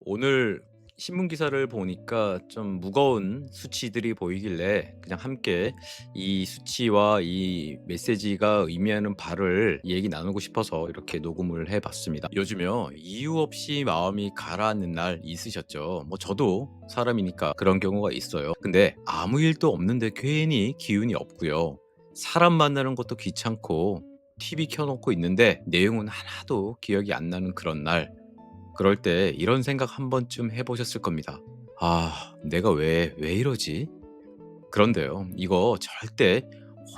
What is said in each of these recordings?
오늘 신문 기사를 보니까 좀 무거운 수치들이 보이길래 그냥 함께 이 수치와 이 메시지가 의미하는 바를 얘기 나누고 싶어서 이렇게 녹음을 해 봤습니다. 요즘요. 이유 없이 마음이 가라앉는 날 있으셨죠? 저도 사람이니까 그런 경우가 있어요. 근데 아무 일도 없는데 괜히 기운이 없고요. 사람 만나는 것도 귀찮고 TV 켜 놓고 있는데 내용은 하나도 기억이 안 나는 그런 날, 그럴 때 이런 생각 한 번쯤 해 보셨을 겁니다. '아 내가 왜 이러지?' 그런데요. 이거 절대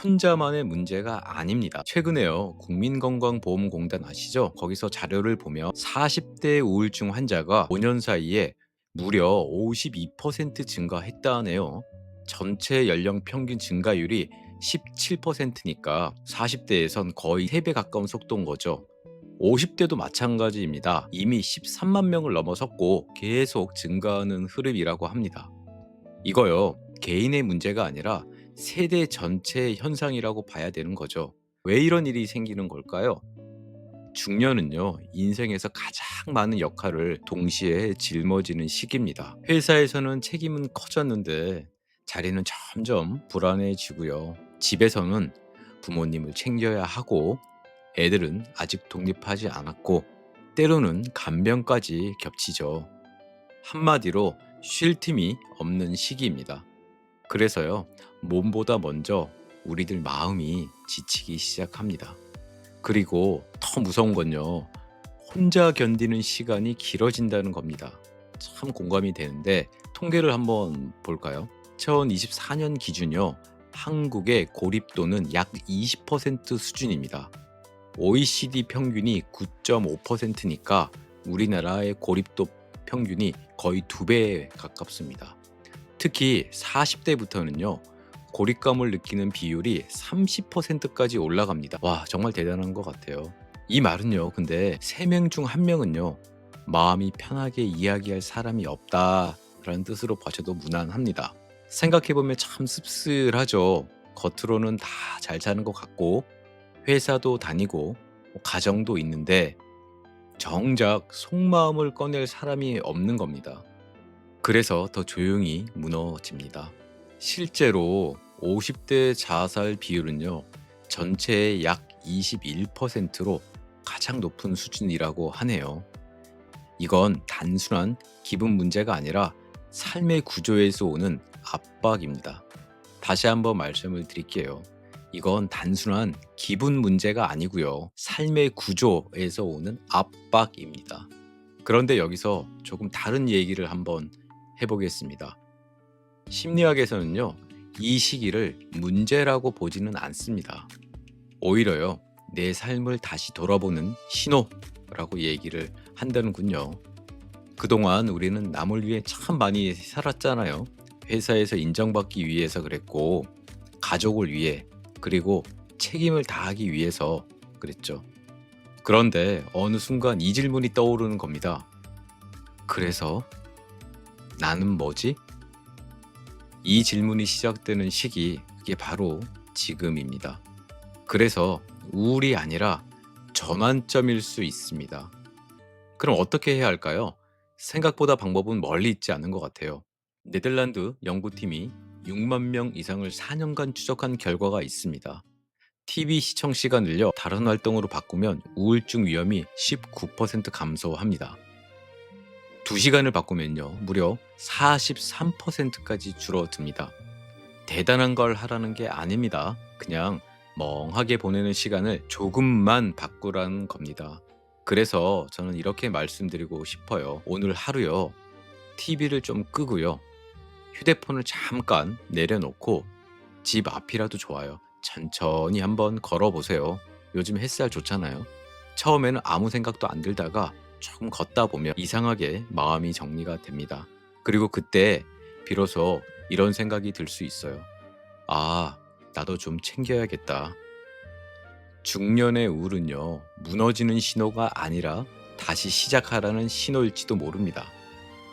혼자만의 문제가 아닙니다. 최근에요. 국민건강보험공단 아시죠? 거기서 자료를 보면 40대 우울증 환자가 5년 사이에 무려 52% 증가했다네요. 전체 연령 평균 증가율이 17%니까 40 대에선 거의 3배 가까운 속도인 거죠. 50 대도 마찬가지입니다. 이미 13만 명을 넘어섰고 계속 증가하는 흐름이라고 합니다. 이거요, 개인의 문제가 아니라 세대 전체의 현상이라고 봐야 되는 거죠. 왜 이런 일이 생기는 걸까요? 중년은요, 인생에서 가장 많은 역할을 동시에 짊어지는 시기입니다. 회사에서는 책임은 커졌는데 자리는 점점 불안해지고요. 집에서는 부모님을 챙겨야 하고 애들은 아직 독립하지 않았고 때로는 간병까지 겹치죠. 한마디로 쉴 틈이 없는 시기입니다. 그래서요, 몸보다 먼저 우리들 마음이 지치기 시작합니다. 그리고 더 무서운 건요, 혼자 견디는 시간이 길어진다는 겁니다. 참 공감이 되는데 통계를 한번 볼까요? 2024년 기준요, 한국의 고립도는 약 20% 수준입니다. OECD 평균이 9.5%니까 우리나라의 고립도 평균이 거의 2배에 가깝습니다. 특히 40대부터는요, 고립감을 느끼는 비율이 30%까지 올라갑니다. 와, 정말 대단한 것 같아요. 이 말은요, 근데 3명 중 1명은요, 마음이 편하게 이야기할 사람이 없다라는 뜻으로 봐셔도 무난합니다. 생각해보면 참 씁쓸하죠. 겉으로는 다 잘 사는 것 같고 회사도 다니고 가정도 있는데 정작 속마음을 꺼낼 사람이 없는 겁니다. 그래서 더 조용히 무너집니다. 실제로 50대 자살 비율은요, 전체의 약 21%로 가장 높은 수준이라고 하네요. 이건 단순한 기분 문제가 아니라 삶의 구조에서 오는 압박입니다. 다시 한번 말씀을 드릴게요. 이건 단순한 기분 문제가 아니고요. 삶의 구조에서 오는 압박입니다. 그런데 여기서 조금 다른 얘기를 한번 해보겠습니다. 심리학에서는요, 이 시기를 문제라고 보지는 않습니다. 오히려요, 내 삶을 다시 돌아보는 신호라고 얘기를 한다는군요. 그동안 우리는 남을 위해 참 많이 살았잖아요. 회사에서 인정받기 위해서 그랬고, 가족을 위해, 그리고 책임을 다하기 위해서 그랬죠. 그런데 어느 순간 이 질문이 떠오르는 겁니다. 그래서 나는 뭐지? 이 질문이 시작되는 시기, 그게 바로 지금입니다. 그래서 우울이 아니라 전환점일 수 있습니다. 그럼 어떻게 해야 할까요? 생각보다 방법은 멀리 있지 않은 것 같아요. 네덜란드 연구팀이 6만 명 이상을 4년간 추적한 결과가 있습니다. TV 시청 시간을요, 다른 활동으로 바꾸면 우울증 위험이 19% 감소합니다. 2시간을 바꾸면요, 무려 43%까지 줄어듭니다. 대단한 걸 하라는 게 아닙니다. 그냥 멍하게 보내는 시간을 조금만 바꾸라는 겁니다. 그래서 저는 이렇게 말씀드리고 싶어요. 오늘 하루요, TV를 좀 끄고요, 휴대폰을 잠깐 내려놓고 집 앞이라도 좋아요. 천천히 한번 걸어보세요. 요즘 햇살 좋잖아요. 처음에는 아무 생각도 안 들다가 조금 걷다 보면 이상하게 마음이 정리가 됩니다. 그리고 그때 비로소 이런 생각이 들 수 있어요. 아, 나도 좀 챙겨야겠다. 중년의 우울은요, 무너지는 신호가 아니라 다시 시작하라는 신호일지도 모릅니다.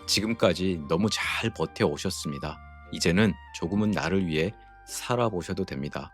지금까지 너무 잘 버텨오셨습니다. 이제는 조금은 나를 위해 살아보셔도 됩니다.